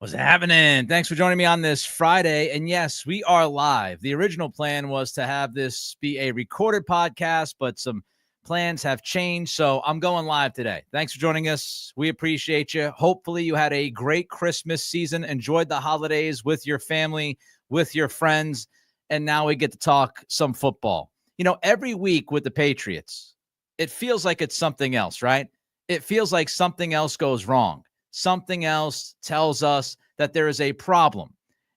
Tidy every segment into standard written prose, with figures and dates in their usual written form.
What's happening? Thanks for joining me on this Friday. And yes, we are live. The original plan was to have this be a recorded podcast, but some plans have changed. So I'm going live today. Thanks for joining us. We appreciate you. Hopefully you had a great Christmas season, enjoyed the holidays with your family, with your friends. And now we get to talk some football. You know, every week with the Patriots, it feels like it's something else, right? It feels like something else goes wrong. Something else tells us that there is a problem.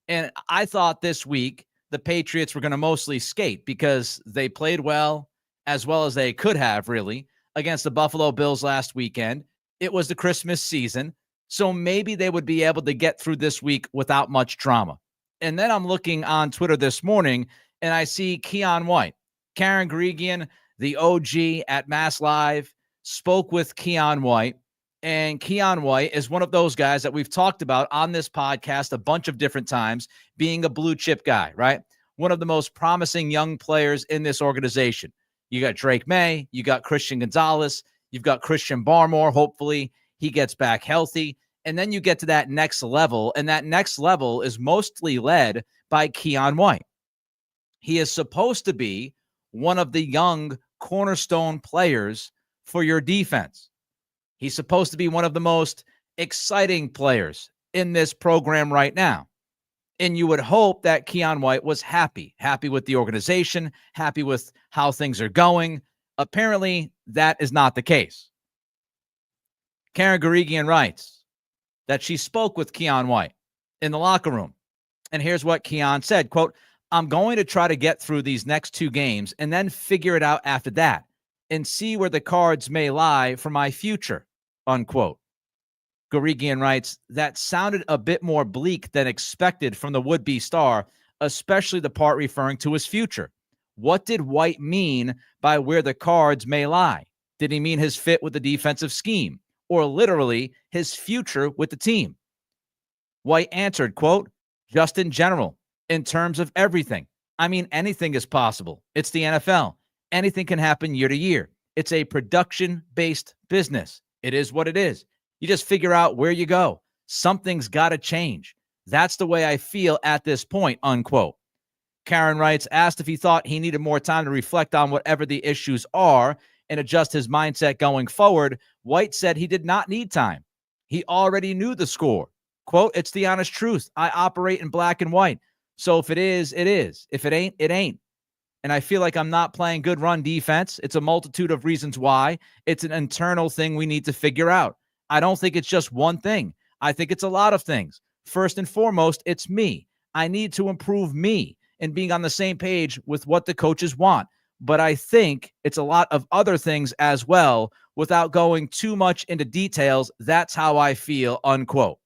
And I thought this week the Patriots were going to mostly skate because they played well as they could have, really, against the Buffalo Bills last weekend. It was the Christmas season, so maybe they would be able to get through this week without much drama. And then I'm looking on Twitter this morning, and I see Keon White. Karen Guregian, the OG at Mass Live, spoke with Keon White. And Keon White is one of those guys that we've talked about on this podcast a bunch of different times, being a blue chip guy, right? One of the most promising young players in this organization. You got Drake May, you got Christian Gonzalez, you've got Christian Barmore. Hopefully he gets back healthy. And then you get to that next level, and that next level is mostly led by Keon White. He is supposed to be one of the young cornerstone players for your defense. He's supposed to be one of the most exciting players in this program right now. And you would hope that Keon White was happy with the organization, happy with how things are going. Apparently, that is not the case. Karen Guregian writes that she spoke with Keon White in the locker room. And here's what Keon said, quote, "I'm going to try to get through these next two games and then figure it out after that and see where the cards may lie for my future," unquote. Guregian writes, that sounded a bit more bleak than expected from the would-be star, especially the part referring to his future. What did White mean by where the cards may lie? Did he mean his fit with the defensive scheme, or literally his future with the team? White answered, quote, "Just in general, in terms of everything. I mean, anything is possible. It's the NFL. Anything can happen year to year. It's a production-based business. It is what it is. You just figure out where you go. Something's got to change. That's the way I feel at this point," unquote. Karen writes, asked if he thought he needed more time to reflect on whatever the issues are and adjust his mindset going forward. White said he did not need time. He already knew the score. Quote, "It's the honest truth. I operate in black and white. So if it is, it is. If it ain't, it ain't. And I feel like I'm not playing good run defense. It's a multitude of reasons why. It's an internal thing we need to figure out. I don't think it's just one thing. I think it's a lot of things. First and foremost, it's me. I need to improve me and being on the same page with what the coaches want. But I think it's a lot of other things as well. Without going too much into details, that's how I feel," unquote.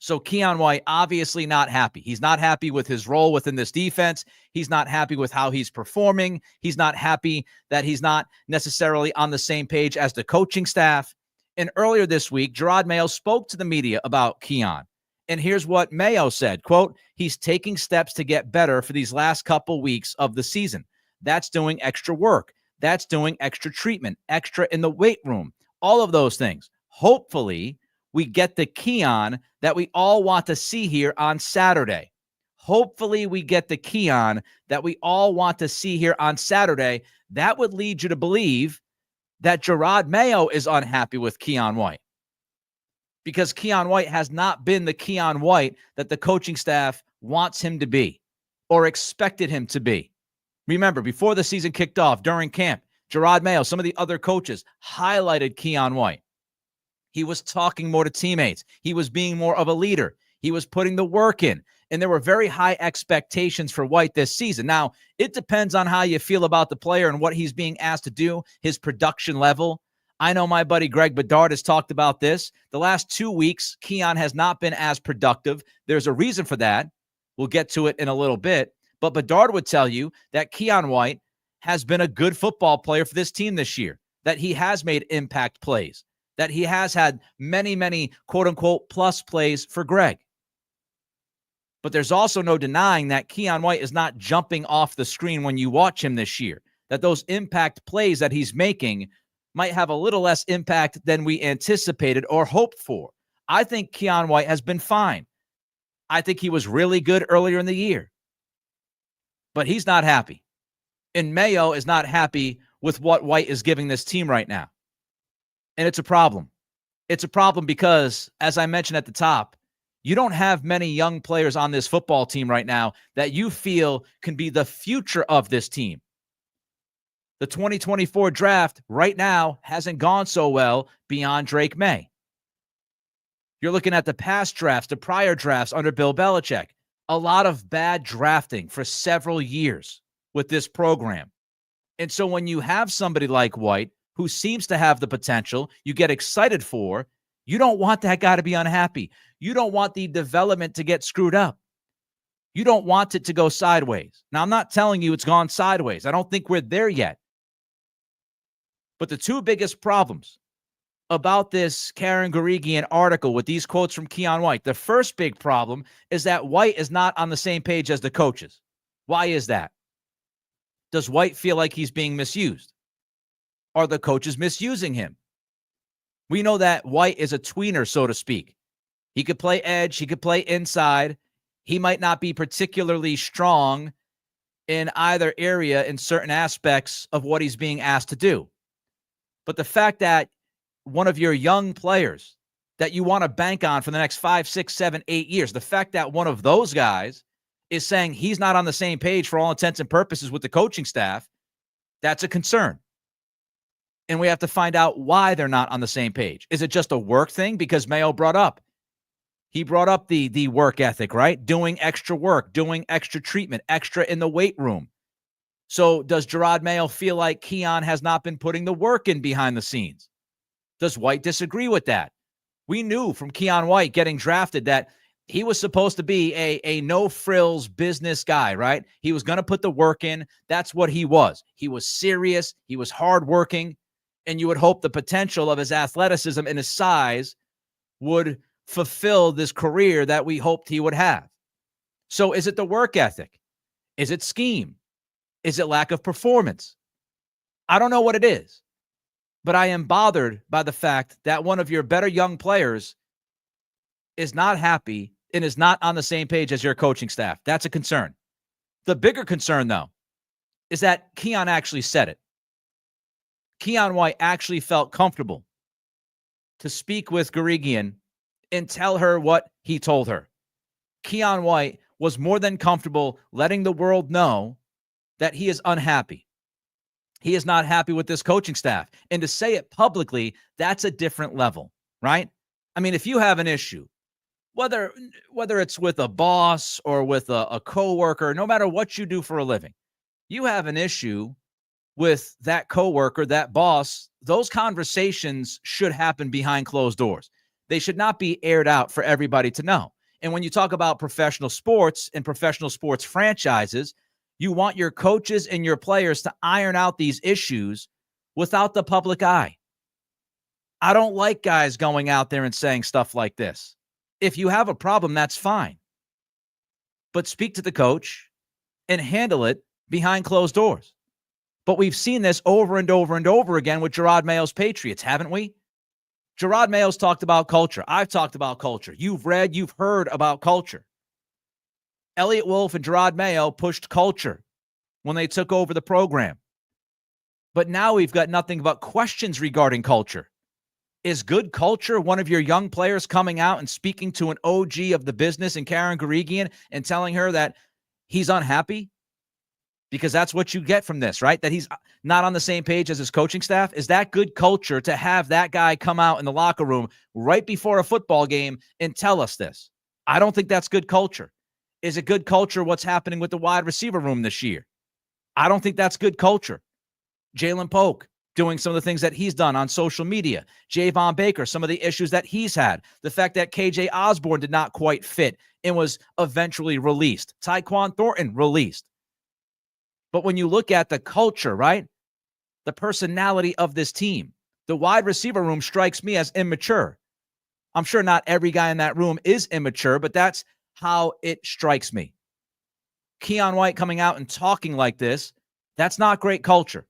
So Keon White, obviously not happy. He's not happy with his role within this defense. He's not happy with how he's performing. He's not happy that he's not necessarily on the same page as the coaching staff. And earlier this week, Gerard Mayo spoke to the media about Keon. And here's what Mayo said, quote, "He's taking steps to get better for these last couple weeks of the season. That's doing extra work. That's doing extra treatment, extra in the weight room, all of those things. Hopefully, we get the Keon that we all want to see here on Saturday. Hopefully we get the Keon that we all want to see here on Saturday." That would lead you to believe that Gerard Mayo is unhappy with Keon White, because Keon White has not been the Keon White that the coaching staff wants him to be or expected him to be. Remember, before the season kicked off, during camp, Gerard Mayo, some of the other coaches highlighted Keon White. He was talking more to teammates. He was being more of a leader. He was putting the work in. And there were very high expectations for White this season. Now, it depends on how you feel about the player and what he's being asked to do, his production level. I know my buddy Greg Bedard has talked about this. The last 2 weeks, Keon has not been as productive. There's a reason for that. We'll get to it in a little bit. But Bedard would tell you that Keon White has been a good football player for this team this year, that he has made impact plays, that he has had many, many quote-unquote plus plays for Greg. But there's also no denying that Keon White is not jumping off the screen when you watch him this year, that those impact plays that he's making might have a little less impact than we anticipated or hoped for. I think Keion White has been fine. I think he was really good earlier in the year. But he's not happy. And Mayo is not happy with what White is giving this team right now. And it's a problem. It's a problem because, as I mentioned at the top, you don't have many young players on this football team right now that you feel can be the future of this team. The 2024 draft right now hasn't gone so well beyond Drake May. You're looking at the past drafts, the prior drafts under Bill Belichick. A lot of bad drafting for several years with this program. And so when you have somebody like White, who seems to have the potential you get excited for, you don't want that guy to be unhappy. You don't want the development to get screwed up. You don't want it to go sideways. Now, I'm not telling you it's gone sideways. I don't think we're there yet. But the two biggest problems about this Karen Guregian article with these quotes from Keion White, the first big problem is that White is not on the same page as the coaches. Why is that? Does White feel like he's being misused? Are the coaches misusing him? We know that White is a tweener, so to speak. He could play edge. He could play inside. He might not be particularly strong in either area in certain aspects of what he's being asked to do. But the fact that one of your young players that you want to bank on for the next 5, 6, 7, 8 years, the fact that one of those guys is saying he's not on the same page for all intents and purposes with the coaching staff, that's a concern. And we have to find out why they're not on the same page. Is it just a work thing? Because Mayo brought up the work ethic, right? Doing extra work, doing extra treatment, extra in the weight room. So does Jerod Mayo feel like Keion has not been putting the work in behind the scenes? Does White disagree with that? We knew from Keion White getting drafted that he was supposed to be a no-frills business guy, right? He was going to put the work in. That's what he was. He was serious. He was hardworking. And you would hope the potential of his athleticism and his size would fulfill this career that we hoped he would have. So is it the work ethic? Is it scheme? Is it lack of performance? I don't know what it is, but I am bothered by the fact that one of your better young players is not happy and is not on the same page as your coaching staff. That's a concern. The bigger concern, though, is that Keion actually said it. Keion White actually felt comfortable to speak with Guregian and tell her what he told her. Keion White was more than comfortable letting the world know that he is unhappy. He is not happy with this coaching staff. And to say it publicly, that's a different level, right? I mean, if you have an issue, whether it's with a boss or with a coworker, no matter what you do for a living, you have an issue with that coworker, that boss, those conversations should happen behind closed doors. They should not be aired out for everybody to know. And when you talk about professional sports and professional sports franchises, you want your coaches and your players to iron out these issues without the public eye. I don't like guys going out there and saying stuff like this. If you have a problem, that's fine. But speak to the coach and handle it behind closed doors. But we've seen this over and over and over again with Jerod Mayo's Patriots, haven't we? Jerod Mayo's talked about culture. I've talked about culture. You've read, you've heard about culture. Elliott Wolf and Jerod Mayo pushed culture when they took over the program. But now we've got nothing but questions regarding culture. Is good culture one of your young players coming out and speaking to an OG of the business and Karen Guregian and telling her that he's unhappy? Because that's what you get from this, right? That he's not on the same page as his coaching staff. Is that good culture to have that guy come out in the locker room right before a football game and tell us this? I don't think that's good culture. Is it good culture what's happening with the wide receiver room this year? I don't think that's good culture. Jalen Polk doing some of the things that he's done on social media. Javon Baker, some of the issues that he's had. The fact that KJ Osborne did not quite fit and was eventually released. Tyquan Thornton released. But when you look at the culture, right? The personality of this team, the wide receiver room strikes me as immature. I'm sure not every guy in that room is immature, but that's how it strikes me. Keion White coming out and talking like this, that's not great culture.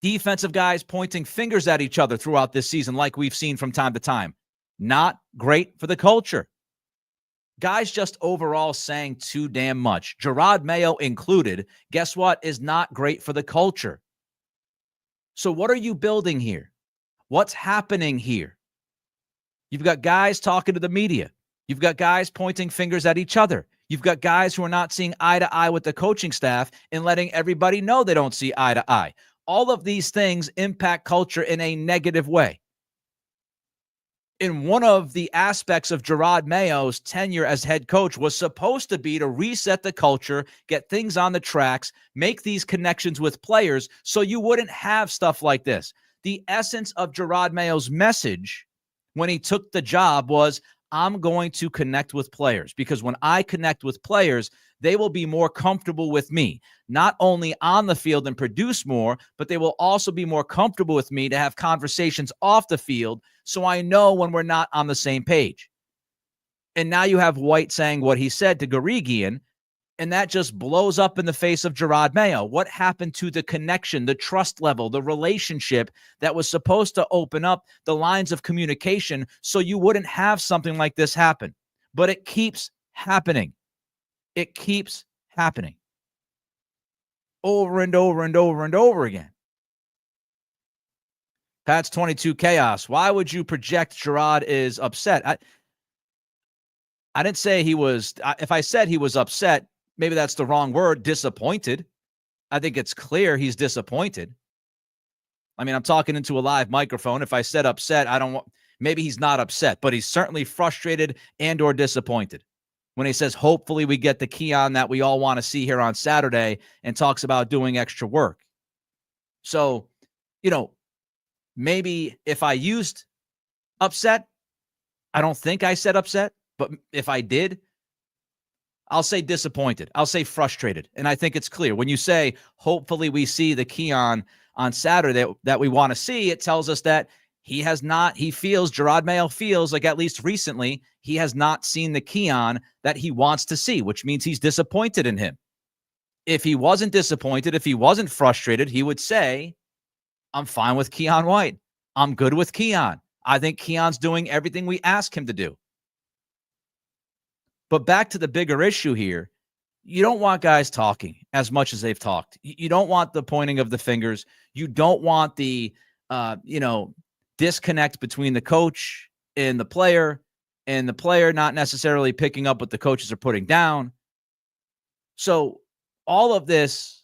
Defensive guys pointing fingers at each other throughout this season like we've seen from time to time. Not great for the culture. Guys just overall saying too damn much, Gerard Mayo included, guess what, is not great for the culture. So what are you building here? What's happening here? You've got guys talking to the media. You've got guys pointing fingers at each other. You've got guys who are not seeing eye to eye with the coaching staff and letting everybody know they don't see eye to eye. All of these things impact culture in a negative way. And one of the aspects of Gerard Mayo's tenure as head coach was supposed to be to reset the culture, get things on the tracks, make these connections with players so you wouldn't have stuff like this. The essence of Gerard Mayo's message when he took the job was, I'm going to connect with players, because when I connect with players, they will be more comfortable with me, not only on the field and produce more, but they will also be more comfortable with me to have conversations off the field, so I know when we're not on the same page. And now you have White saying what he said to Garigian, and that just blows up in the face of Gerard Mayo. What happened to the connection, the trust level, the relationship that was supposed to open up the lines of communication so you wouldn't have something like this happen? But it keeps happening. It keeps happening over and over and over and over again. Pat's 22 Chaos. Why would you project Gerard is upset? I didn't say he was. If I said he was upset, maybe that's the wrong word, disappointed. I think it's clear he's disappointed. I mean, I'm talking into a live microphone. If I said upset, I don't want, maybe he's not upset, but he's certainly frustrated and or disappointed. When he says, hopefully we get the Keon that we all want to see here on Saturday, and talks about doing extra work. So, maybe if I used upset, I don't think I said upset, but if I did, I'll say disappointed. I'll say frustrated. And I think it's clear. When you say, hopefully we see the Keon on Saturday that we want to see, it tells us that Gerard Mayo feels like, at least recently, he has not seen the Keon that he wants to see, which means he's disappointed in him. If he wasn't disappointed, if he wasn't frustrated, he would say, I'm fine with Keon White. I'm good with Keon. I think Keon's doing everything we ask him to do. But back to the bigger issue here, you don't want guys talking as much as they've talked. You don't want the pointing of the fingers. You don't want the, disconnect between the coach and the player not necessarily picking up what the coaches are putting down. So all of this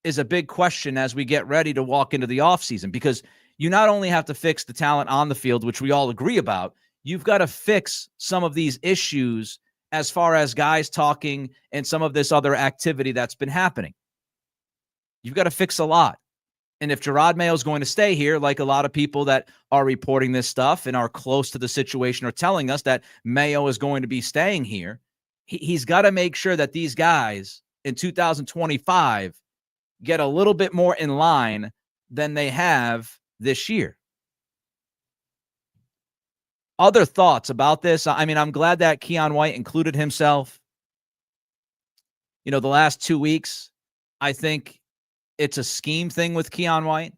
is a big question as we get ready to walk into the offseason, because you not only have to fix the talent on the field, which we all agree about, you've got to fix some of these issues as far as guys talking and some of this other activity that's been happening. You've got to fix a lot. And if Gerard Mayo is going to stay here, like a lot of people that are reporting this stuff and are close to the situation are telling us that Mayo is going to be staying here, he's got to make sure that these guys in 2025 get a little bit more in line than they have this year. Other thoughts about this? I mean, I'm glad that Keon White included himself. The last 2 weeks, I think it's a scheme thing with Keon White.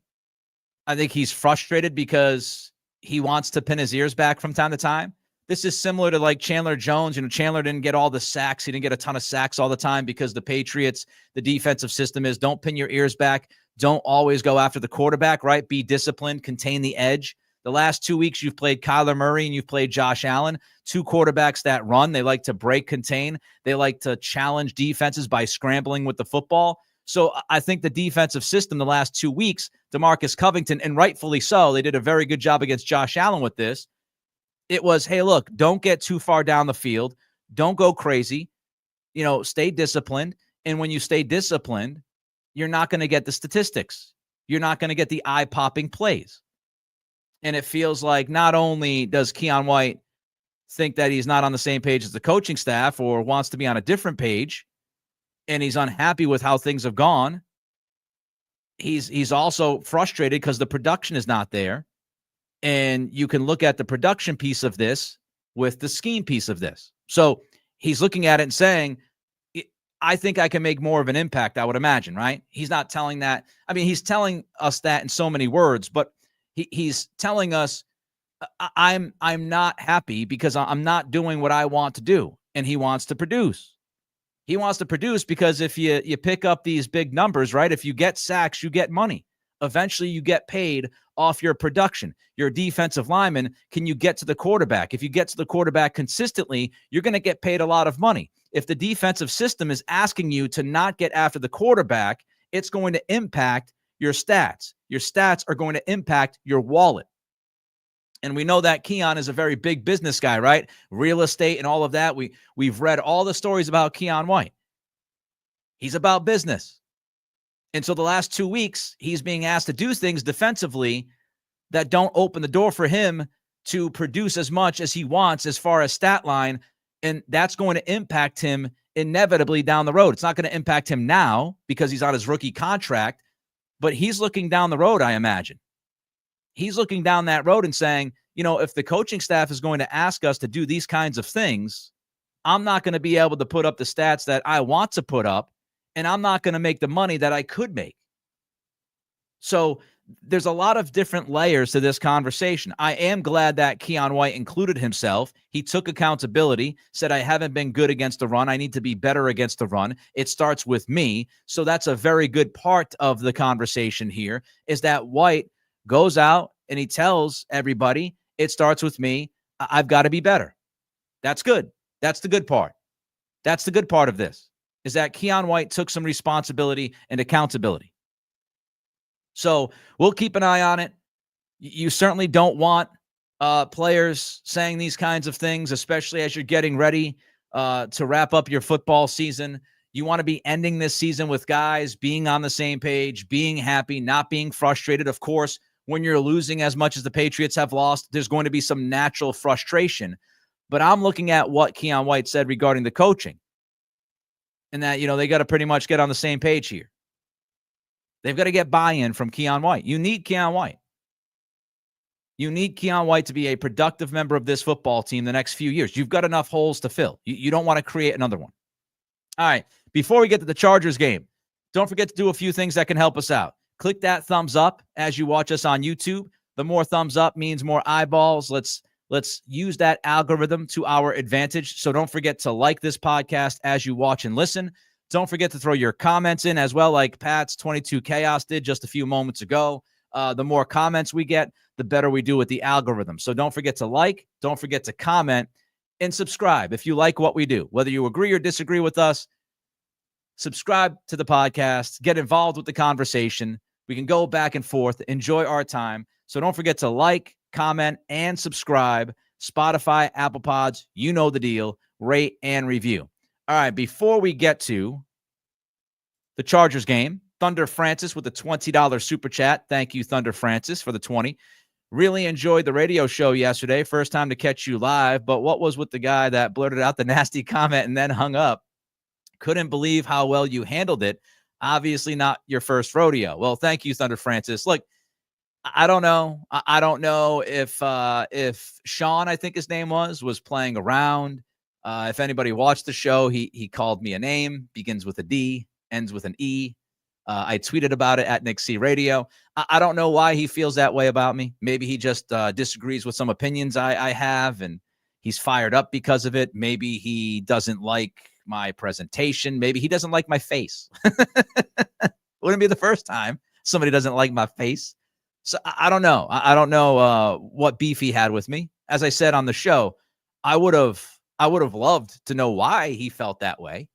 I think he's frustrated because he wants to pin his ears back from time to time. This is similar to like Chandler Jones. Chandler didn't get all the sacks. He didn't get a ton of sacks all the time because the Patriots, the defensive system is don't pin your ears back. Don't always go after the quarterback, right? Be disciplined, contain the edge. The last 2 weeks, you've played Kyler Murray and you've played Josh Allen, two quarterbacks that run. They like to break, contain. They like to challenge defenses by scrambling with the football. So I think the defensive system the last 2 weeks, DeMarcus Covington, and rightfully so, they did a very good job against Josh Allen with this. It was, hey, look, don't get too far down the field. Don't go crazy. Stay disciplined. And when you stay disciplined, you're not going to get the statistics. You're not going to get the eye-popping plays. And it feels like not only does Keon White think that he's not on the same page as the coaching staff or wants to be on a different page, and he's unhappy with how things have gone, he's also frustrated because the production is not there. And you can look at the production piece of this with the scheme piece of this. So he's looking at it and saying, I think I can make more of an impact, I would imagine, right? He's not telling that. I mean, he's telling us that in so many words, but he's telling us I'm not happy because I'm not doing what I want to do, and he wants to produce. He wants to produce because if you pick up these big numbers, right? If you get sacks, you get money. Eventually, you get paid off your production. Your defensive lineman, can you get to the quarterback? If you get to the quarterback consistently, you're going to get paid a lot of money. If the defensive system is asking you to not get after the quarterback, it's going to impact your stats. Your stats are going to impact your wallet. And we know that Keon is a very big business guy, right? Real estate and all of that. We've read all the stories about Keon White. He's about business. And so the last 2 weeks, he's being asked to do things defensively that don't open the door for him to produce as much as he wants as far as stat line. And that's going to impact him inevitably down the road. It's not going to impact him now because he's on his rookie contract, but he's looking down the road, I imagine. He's looking down that road and saying, if the coaching staff is going to ask us to do these kinds of things, I'm not going to be able to put up the stats that I want to put up, and I'm not going to make the money that I could make. So there's a lot of different layers to this conversation. I am glad that Keon White included himself. He took accountability, said, I haven't been good against the run. I need to be better against the run. It starts with me. So that's a very good part of the conversation here, is that White goes out and he tells everybody, it starts with me. I've got to be better. That's good. That's the good part. That's the good part of this, is that Keon White took some responsibility and accountability. So we'll keep an eye on it. You certainly don't want players saying these kinds of things, especially as you're getting ready to wrap up your football season. You want to be ending this season with guys being on the same page, being happy, not being frustrated. Of course, when you're losing as much as the Patriots have lost, there's going to be some natural frustration. But I'm looking at what Keon White said regarding the coaching, and that, they got to pretty much get on the same page here. They've got to get buy-in from Keon White. You need Keon White. You need Keon White to be a productive member of this football team the next few years. You've got enough holes to fill. You don't want to create another one. All right, before we get to the Chargers game, don't forget to do a few things that can help us out. Click that thumbs up as you watch us on YouTube. The more thumbs up means more eyeballs. Let's use that algorithm to our advantage. So don't forget to like this podcast as you watch and listen. Don't forget to throw your comments in as well, like Pat's 22 Chaos did just a few moments ago. The more comments we get, the better we do with the algorithm. So don't forget to like, don't forget to comment, and subscribe if you like what we do. Whether you agree or disagree with us, subscribe to the podcast, get involved with the conversation. We can go back and forth, enjoy our time. So don't forget to like, comment, and subscribe. Spotify, Apple Pods, you know the deal. Rate and review. All right, before we get to the Chargers game, Thunder Francis with a $20 super chat. Thank you, Thunder Francis, for the 20. Really enjoyed the radio show yesterday. First time to catch you live, but what was with the guy that blurted out the nasty comment and then hung up? Couldn't believe how well you handled it. Obviously not your first rodeo. Well, thank you, Thunder Francis. Look, I don't know. I don't know if Sean, I think his name was playing around. If anybody watched the show, he called me a name, begins with a D, ends with an E. I tweeted about it at Nick C Radio. I don't know why he feels that way about me. Maybe he just disagrees with some opinions I have, and he's fired up because of it. Maybe he doesn't like my presentation. Maybe he doesn't like my face. Wouldn't be the first time somebody doesn't like my face. So I don't know. I don't know what beef he had with me. As I said on the show, I would have loved to know why he felt that way.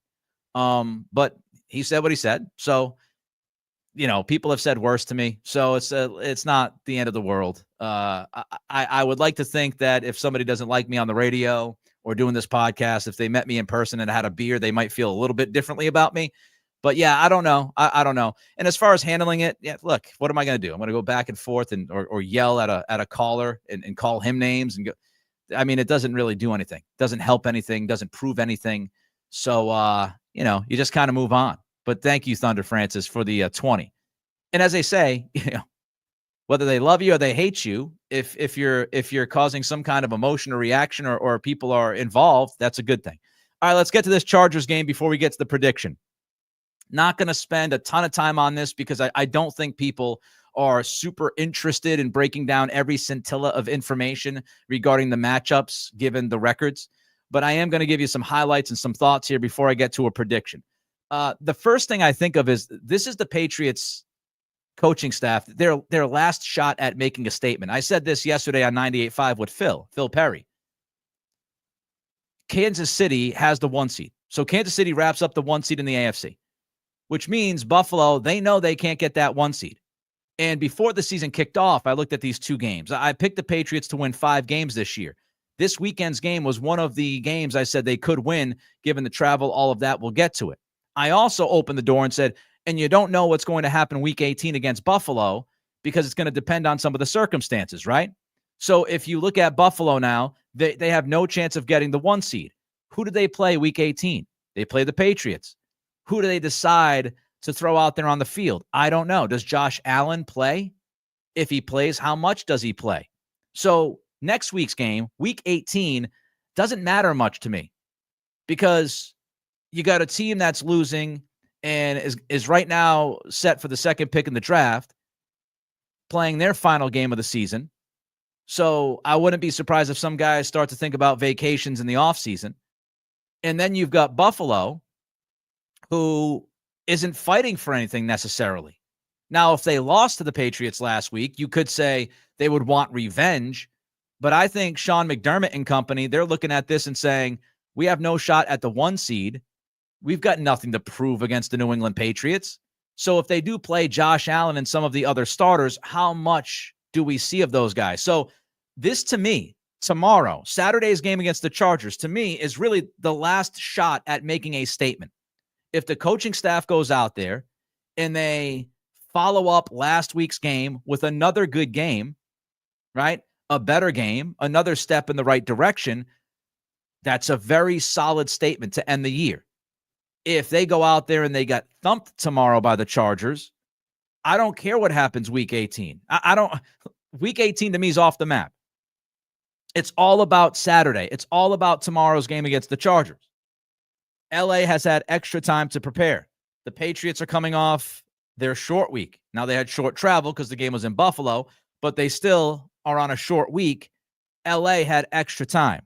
But he said what he said. So, people have said worse to me. So it's not the end of the world. I would like to think that if somebody doesn't like me on the radio or doing this podcast, if they met me in person and had a beer, they might feel a little bit differently about me. But yeah, I don't know. I don't know. And as far as handling it, yeah, look, what am I going to do? I'm going to go back and forth or yell at a caller and call him names and go. I mean, it doesn't really do anything. Doesn't help anything. Doesn't prove anything. So, you just kind of move on. But thank you, Thunder Francis, for the 20. And as they say, whether they love you or they hate you, if you're causing some kind of emotion or reaction or people are involved, that's a good thing. All right, let's get to this Chargers game before we get to the prediction. Not going to spend a ton of time on this because I don't think people are super interested in breaking down every scintilla of information regarding the matchups given the records. But I am going to give you some highlights and some thoughts here before I get to a prediction. The first thing I think of is this is the Patriots coaching staff, their last shot at making a statement. I said this yesterday on 98.5 with Phil Perry. Kansas City has the 1 seed. So Kansas City wraps up the 1 seed in the AFC, which means Buffalo, they know they can't get that 1 seed. And before the season kicked off, I looked at these 2 games. I picked the Patriots to win 5 games this year. This weekend's game was one of the games I said they could win, given the travel, all of that. We'll get to it. I also opened the door and said, and you don't know what's going to happen week 18 against Buffalo because it's going to depend on some of the circumstances, right? So if you look at Buffalo now, they have no chance of getting the 1 seed. Who do they play week 18? They play the Patriots. Who do they decide to throw out there on the field? I don't know. Does Josh Allen play? If he plays, how much does he play? So next week's game, week 18, doesn't matter much to me because you got a team that's losing and is right now set for the second pick in the draft, playing their final game of the season. So I wouldn't be surprised if some guys start to think about vacations in the offseason. And then you've got Buffalo, who isn't fighting for anything necessarily. Now, if they lost to the Patriots last week, you could say they would want revenge. But I think Sean McDermott and company, they're looking at this and saying, we have no shot at the 1 seed. We've got nothing to prove against the New England Patriots. So if they do play Josh Allen and some of the other starters, how much do we see of those guys? So this, to me, tomorrow, Saturday's game against the Chargers, to me, is really the last shot at making a statement. If the coaching staff goes out there and they follow up last week's game with another good game, right? A better game, another step in the right direction, that's a very solid statement to end the year. If they go out there and they get thumped tomorrow by the Chargers, I don't care what happens week 18. Week 18 to me is off the map. It's all about Saturday. It's all about tomorrow's game against the Chargers. LA has had extra time to prepare. The Patriots are coming off their short week. Now, they had short travel because the game was in Buffalo, but they still are on a short week. LA had extra time.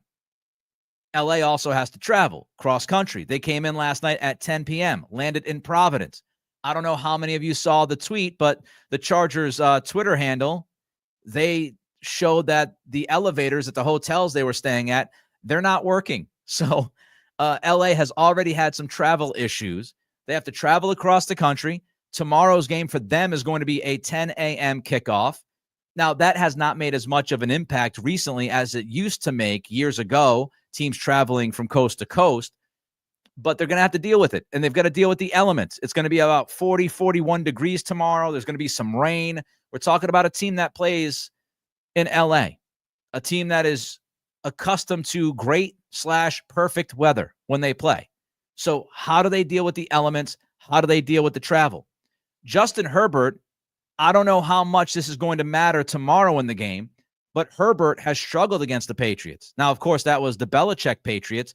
LA also has to travel cross country. They came in last night at 10 p.m., landed in Providence. I don't know how many of you saw the tweet, but the Chargers Twitter handle, they showed that the elevators at the hotels they were staying at, they're not working. So LA has already had some travel issues. They have to travel across the country. Tomorrow's game for them is going to be a 10 a.m. kickoff. Now, that has not made as much of an impact recently as it used to make years ago, teams traveling from coast to coast, but they're going to have to deal with it, and they've got to deal with the elements. It's going to be about 40, 41 degrees tomorrow. There's going to be some rain. We're talking about a team that plays in LA, a team that is accustomed to great/perfect weather when they play. So how do they deal with the elements? How do they deal with the travel? Justin Herbert, I don't know how much this is going to matter tomorrow in the game, but Herbert has struggled against the Patriots. Now, of course, that was the Belichick Patriots,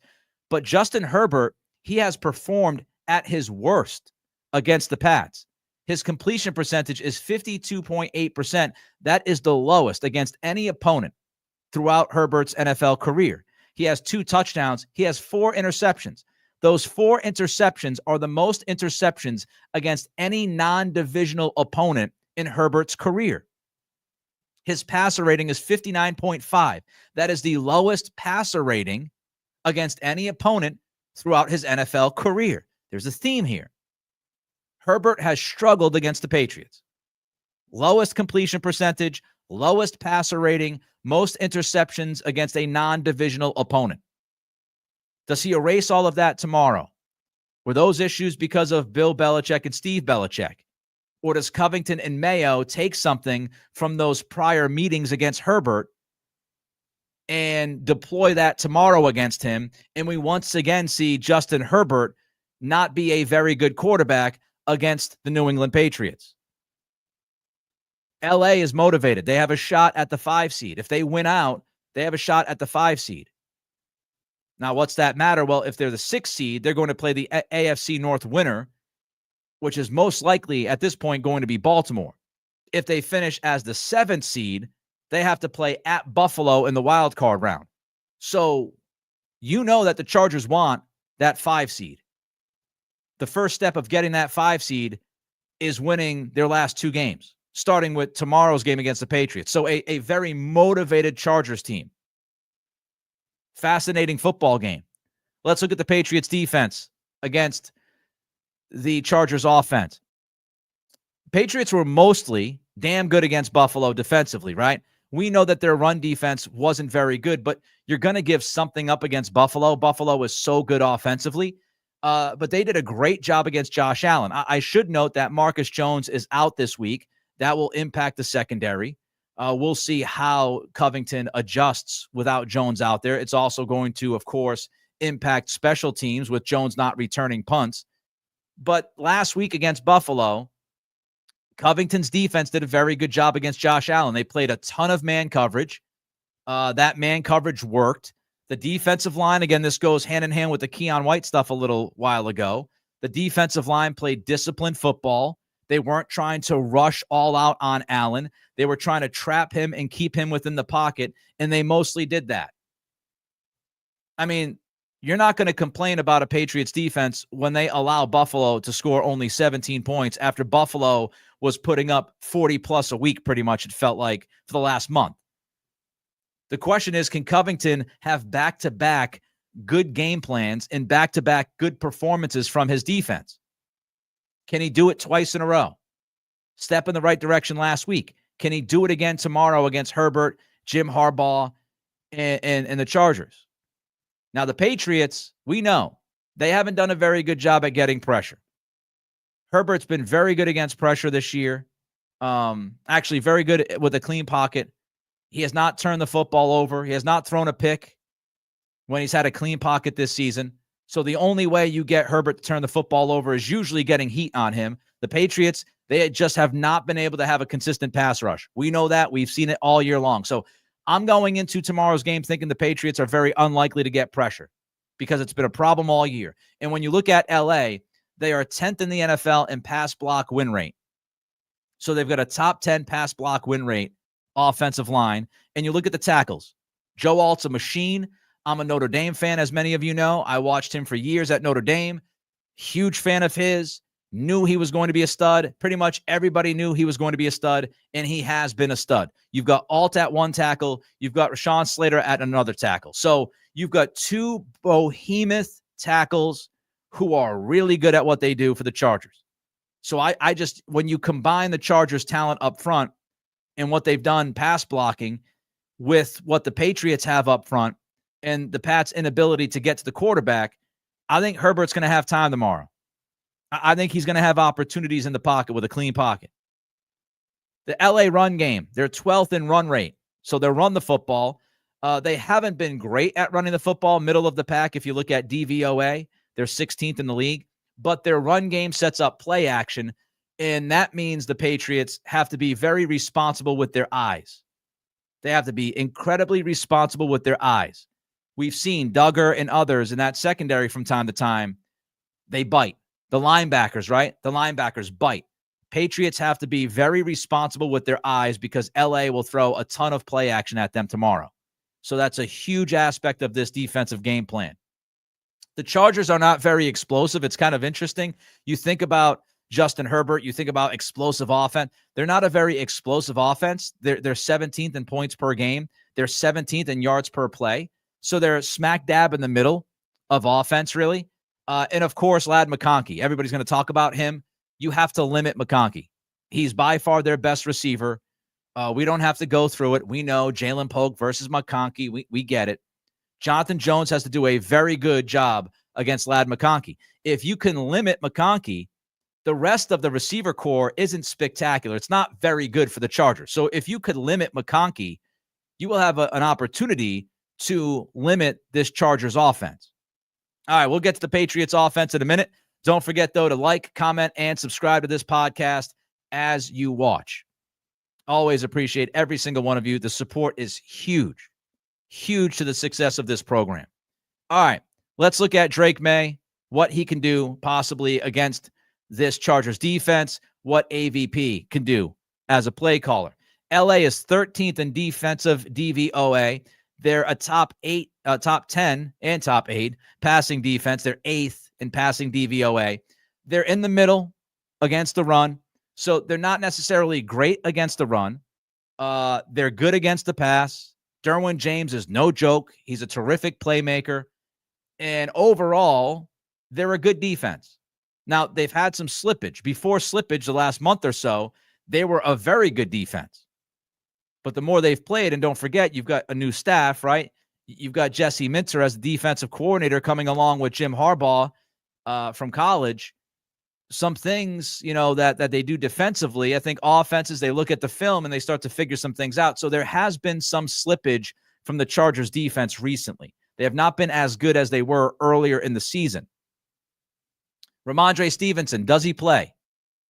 but Justin Herbert, he has performed at his worst against the Pats. His completion percentage is 52.8%. That is the lowest against any opponent throughout Herbert's NFL career. He has 2 touchdowns. He has 4 interceptions. Those 4 interceptions are the most interceptions against any non-divisional opponent in Herbert's career. His passer rating is 59.5. That is the lowest passer rating against any opponent throughout his NFL career. There's a theme here. Herbert has struggled against the Patriots. Lowest completion percentage, lowest passer rating, most interceptions against a non-divisional opponent. Does he erase all of that tomorrow? Were those issues because of Bill Belichick and Steve Belichick? Or does Covington and Mayo take something from those prior meetings against Herbert and deploy that tomorrow against him, and we once again see Justin Herbert not be a very good quarterback against the New England Patriots? LA is motivated. They have a shot at the 5 seed. If they win out, they have a shot at the 5 seed. Now, what's that matter? Well, if they're the 6 seed, they're going to play the AFC North winner which is most likely at this point going to be Baltimore. If they finish as the 7th seed, they have to play at Buffalo in the wild card round. So you know that the Chargers want that 5 seed. The first step of getting that 5 seed is winning their last 2 games, starting with tomorrow's game against the Patriots. So a very motivated Chargers team. Fascinating football game. Let's look at the Patriots defense against the Chargers offense. Patriots were mostly damn good against Buffalo defensively, right? We know that their run defense wasn't very good, but you're going to give something up against Buffalo. Buffalo is so good offensively, but they did a great job against Josh Allen. I should note that Marcus Jones is out this week. That will impact the secondary. We'll see how Covington adjusts without Jones out there. It's also going to, of course, impact special teams with Jones not returning punts. But last week against Buffalo, Covington's defense did a very good job against Josh Allen. They played a ton of man coverage. That man coverage worked. The defensive line, again, this goes hand in hand with the Keon White stuff a little while ago. The defensive line played disciplined football. They weren't trying to rush all out on Allen. They were trying to trap him and keep him within the pocket, and they mostly did that. I mean, you're not going to complain about a Patriots defense when they allow Buffalo to score only 17 points after Buffalo was putting up 40-plus a week, pretty much, it felt like, for the last month. The question is, can Covington have back-to-back good game plans and back-to-back good performances from his defense? Can he do it twice in a row? Step in the right direction last week. Can he do it again tomorrow against Herbert, Jim Harbaugh, and the Chargers? Now, the Patriots, we know, they haven't done a very good job at getting pressure. Herbert's been very good against pressure this year. Actually, very good with a clean pocket. He has not turned the football over. He has not thrown a pick when he's had a clean pocket this season. So the only way you get Herbert to turn the football over is usually getting heat on him. The Patriots, they just have not been able to have a consistent pass rush. We know that. We've seen it all year long. So I'm going into tomorrow's game thinking the Patriots are very unlikely to get pressure because it's been a problem all year. And when you look at LA, they are 10th in the NFL in pass block win rate. So they've got a top 10 pass block win rate offensive line. And you look at the tackles. Joe Alt's a machine. I'm a Notre Dame fan, as many of you know. I watched him for years at Notre Dame. Huge fan of his. Knew he was going to be a stud. Pretty much everybody knew he was going to be a stud, and he has been a stud. You've got Alt at one tackle. You've got Rashawn Slater at another tackle. So you've got 2 behemoth tackles who are really good at what they do for the Chargers. So I just, when you combine the Chargers' talent up front and what they've done pass blocking with what the Patriots have up front and the Pats' inability to get to the quarterback, I think Herbert's going to have time tomorrow. I think he's going to have opportunities in the pocket with a clean pocket. The LA run game, they're 12th in run rate. So they'll run the football. They haven't been great at running the football, middle of the pack. If you look at DVOA, they're 16th in the league. But their run game sets up play action, and that means the Patriots have to be very responsible with their eyes. They have to be incredibly responsible with their eyes. We've seen Duggar and others in that secondary from time to time. They bite. The linebackers, right? The linebackers bite. Patriots have to be very responsible with their eyes because LA will throw a ton of play action at them tomorrow. So that's a huge aspect of this defensive game plan. The Chargers are not very explosive. It's kind of interesting. You think about Justin Herbert, you think about explosive offense. They're not a very explosive offense. They're 17th in points per game. They're 17th in yards per play. So they're smack dab in the middle of offense, really. And, of course, Ladd McConkey. Everybody's going to talk about him. You have to limit McConkey. He's by far their best receiver. We don't have to go through it. We know Jalen Polk versus McConkey. We get it. Jonathan Jones has to do a very good job against Ladd McConkey. If you can limit McConkey, the rest of the receiver core isn't spectacular. It's not very good for the Chargers. So if you could limit McConkey, you will have an opportunity to limit this Chargers offense. All right, we'll get to the Patriots offense in a minute. Don't forget, though, to like, comment, and subscribe to this podcast as you watch. Always appreciate every single one of you. The support is huge, huge to the success of this program. All right, let's look at Drake May, what he can do possibly against this Chargers defense, what AVP can do as a play caller. LA is 13th in defensive DVOA. They're a top 10 and top 8 passing defense. They're 8th in passing DVOA. They're in the middle against the run. So they're not necessarily great against the run. They're good against the pass. Derwin James is no joke. He's a terrific playmaker. And overall, they're a good defense. Now, they've had some slippage. Before slippage, the last month or so, they were a very good defense. But the more they've played, and don't forget, you've got a new staff, right? You've got Jesse Minter as the defensive coordinator coming along with Jim Harbaugh from college. Some things, that they do defensively. I think offenses, they look at the film and they start to figure some things out. So there has been some slippage from the Chargers defense recently. They have not been as good as they were earlier in the season. Ramondre Stevenson, does he play?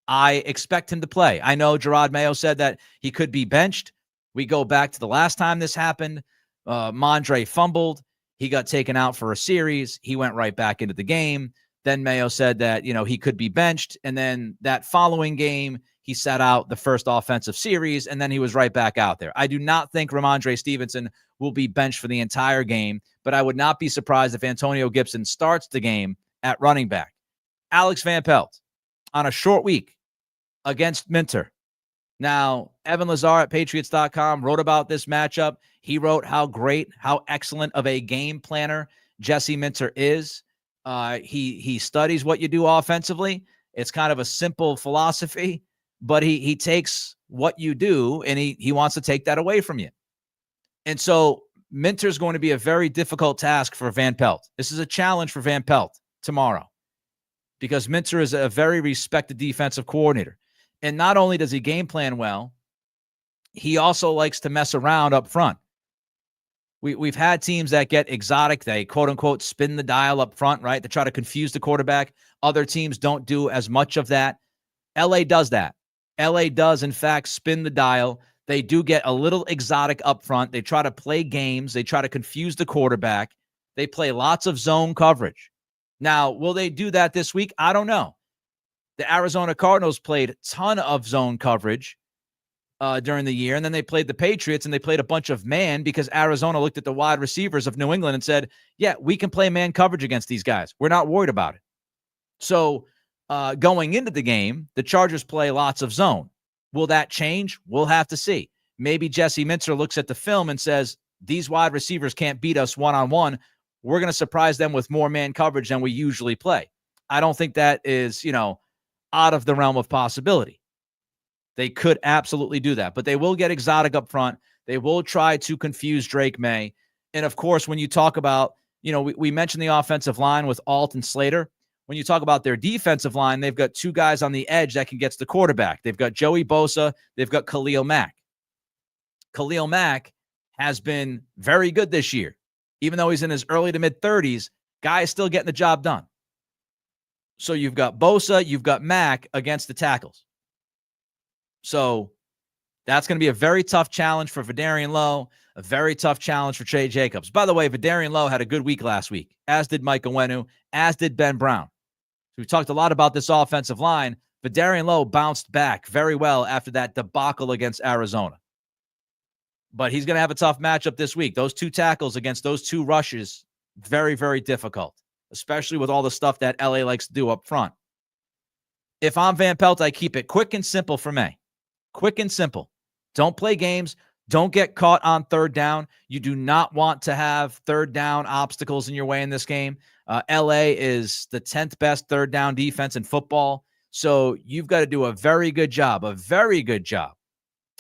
I expect him to play. I know Gerard Mayo said that he could be benched. We go back to the last time this happened. Mondre fumbled. He got taken out for a series. He went right back into the game. Then Mayo said that, he could be benched. And then that following game, he sat out the first offensive series, and then he was right back out there. I do not think Ramondre Stevenson will be benched for the entire game, but I would not be surprised if Antonio Gibson starts the game at running back. Alex Van Pelt on a short week against Minter. Now, Evan Lazar at Patriots.com wrote about this matchup. He wrote how great, how excellent of a game planner Jesse Minter is. He studies what you do offensively. It's kind of a simple philosophy, but he takes what you do and he wants to take that away from you. And so Minter is going to be a very difficult task for Van Pelt. This is a challenge for Van Pelt tomorrow because Minter is a very respected defensive coordinator. And not only does he game plan well, he also likes to mess around up front. We've had teams that get exotic. They, quote unquote, spin the dial up front, right? To try to confuse the quarterback. Other teams don't do as much of that. LA does that. LA does, in fact, spin the dial. They do get a little exotic up front. They try to play games. They try to confuse the quarterback. They play lots of zone coverage. Now, will they do that this week? I don't know. The Arizona Cardinals played a ton of zone coverage during the year, and then they played the Patriots, and they played a bunch of man because Arizona looked at the wide receivers of New England and said, yeah, we can play man coverage against these guys. We're not worried about it. So going into the game, the Chargers play lots of zone. Will that change? We'll have to see. Maybe Jesse Minter looks at the film and says, these wide receivers can't beat us one-on-one. We're going to surprise them with more man coverage than we usually play. I don't think that is, out of the realm of possibility. They could absolutely do that, but they will get exotic up front. They will try to confuse Drake May. And of course, when you talk about, we mentioned the offensive line with Alt and Slater. When you talk about their defensive line, they've got two guys on the edge that can get to the quarterback. They've got Joey Bosa. They've got Khalil Mack. Khalil Mack has been very good this year. Even though he's in his early to mid-30s, guy is still getting the job done. So you've got Bosa, you've got Mack against the tackles. So that's going to be a very tough challenge for Vidarian Lowe, a very tough challenge for Trey Jacobs. By the way, Vidarian Lowe had a good week last week, as did Mike Onwenu, as did Ben Brown. So we talked a lot about this offensive line. Vidarian Lowe bounced back very well after that debacle against Arizona. But he's going to have a tough matchup this week. Those two tackles against those two rushes, very, very difficult, especially with all the stuff that LA likes to do up front. If I'm Van Pelt, I keep it quick and simple for me. Quick and simple. Don't play games. Don't get caught on third down. You do not want to have third down obstacles in your way in this game. LA is the 10th best third down defense in football. So you've got to do a very good job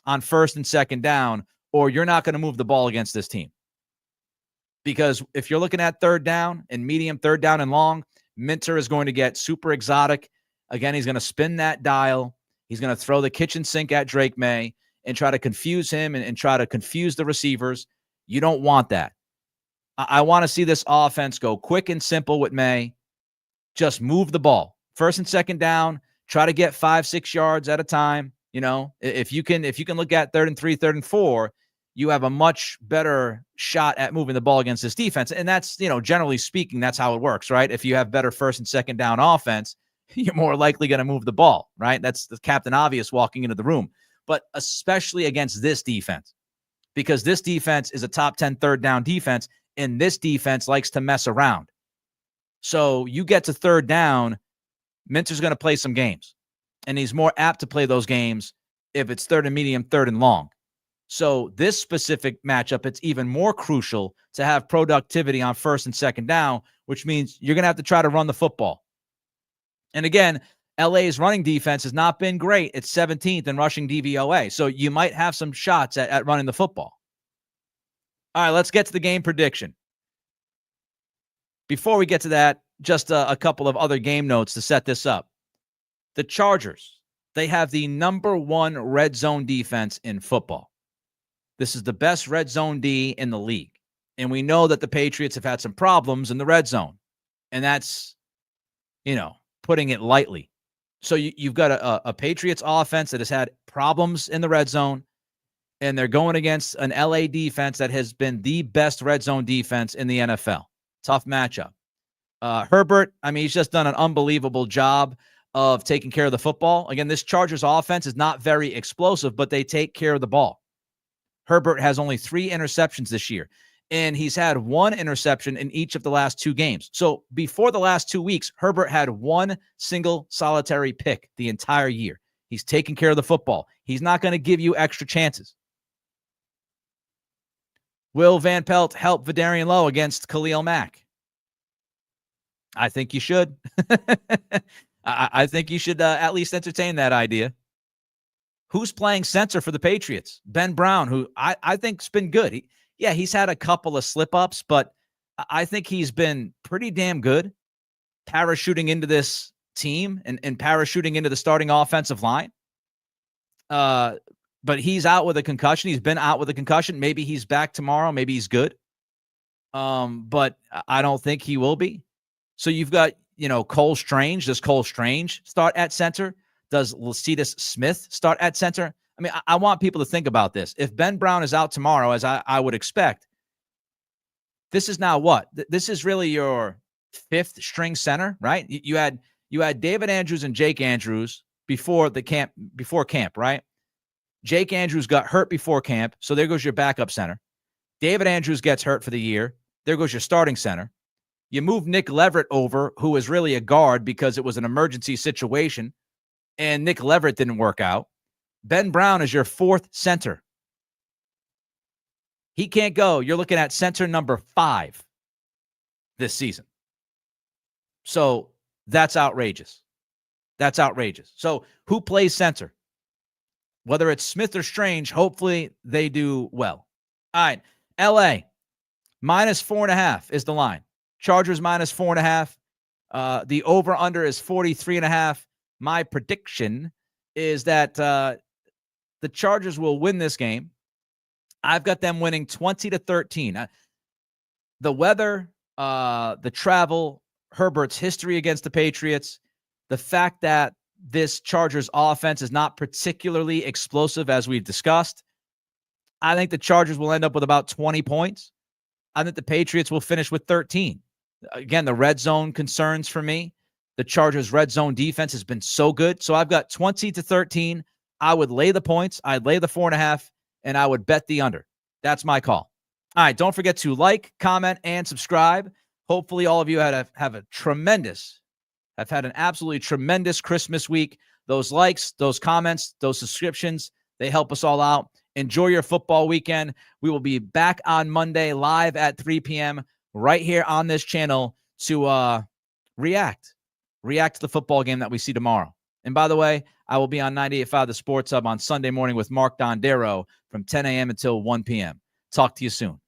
on first and second down, or you're not going to move the ball against this team. Because if you're looking at third down and medium, third down and long, Minter is going to get super exotic. Again, he's going to spin that dial. He's going to throw the kitchen sink at Drake May and try to confuse him and try to confuse the receivers. You don't want that. I want to see this offense go quick and simple with May. Just move the ball. First and second down, try to get 5-6 yards at a time. If you can look at 3rd and 3, 3rd and 4, you have a much better shot at moving the ball against this defense. And that's, generally speaking, that's how it works, right? If you have better first and second down offense, you're more likely going to move the ball, right? That's the Captain Obvious walking into the room. But especially against this defense, because this defense is a top 10 third down defense, and this defense likes to mess around. So you get to third down, Minter's going to play some games, and he's more apt to play those games if it's third and medium, third and long. So this specific matchup, it's even more crucial to have productivity on first and second down, which means you're going to have to try to run the football. And again, LA's running defense has not been great. It's 17th in rushing DVOA. So you might have some shots at running the football. All right, let's get to the game prediction. Before we get to that, just a couple of other game notes to set this up. The Chargers, they have the number 1 red zone defense in football. This is the best red zone D in the league. And we know that the Patriots have had some problems in the red zone. And that's, putting it lightly. So you've got a Patriots offense that has had problems in the red zone, and they're going against an LA defense that has been the best red zone defense in the NFL. Tough matchup. Herbert, he's just done an unbelievable job of taking care of the football. Again, this Chargers offense is not very explosive, but they take care of the ball. Herbert has only 3 interceptions this year, and he's had 1 interception in each of the last 2 games. So before the last 2 weeks, Herbert had 1 single solitary pick the entire year. He's taking care of the football. He's not going to give you extra chances. Will Van Pelt help Vidarian Lowe against Khalil Mack? I think you should. I think you should at least entertain that idea. Who's playing center for the Patriots? Ben Brown, who I think's been good. He's had a couple of slip-ups, but I think he's been pretty damn good parachuting into this team and parachuting into the starting offensive line. But he's out with a concussion. He's been out with a concussion. Maybe he's back tomorrow. Maybe he's good. But I don't think he will be. So you've got, Cole Strange. Does Cole Strange start at center? Does Lecitus Smith start at center? I want people to think about this. If Ben Brown is out tomorrow, as I would expect, this is now what? This is really your 5th string center, right? You had David Andrews and Jake Andrews before camp, right? Jake Andrews got hurt before camp, so there goes your backup center. David Andrews gets hurt for the year. There goes your starting center. You move Nick Leverett over, who was really a guard because it was an emergency situation, and Nick Leverett didn't work out. Ben Brown is your 4th center. He can't go. You're looking at center number 5 this season. So that's outrageous. That's outrageous. So who plays center? Whether it's Smith or Strange, hopefully they do well. All right. LA, -4.5 is the line. Chargers -4.5. The over-under is 43.5. My prediction is that the Chargers will win this game. I've got them winning 20-13. The weather, the travel, Herbert's history against the Patriots, the fact that this Chargers offense is not particularly explosive, as we've discussed, I think the Chargers will end up with about 20 points. I think the Patriots will finish with 13. Again, the red zone concerns for me. The Chargers' red zone defense has been so good. So I've got 20-13. I would lay the points. I'd lay the 4.5, and I would bet the under. That's my call. All right, don't forget to like, comment, and subscribe. Hopefully all of you have an absolutely tremendous Christmas week. Those likes, those comments, those subscriptions, they help us all out. Enjoy your football weekend. We will be back on Monday live at 3 p.m. right here on this channel to react to the football game that we see tomorrow. And by the way, I will be on 98.5 The Sports Hub on Sunday morning with Mark Dondero from 10 a.m. until 1 p.m. Talk to you soon.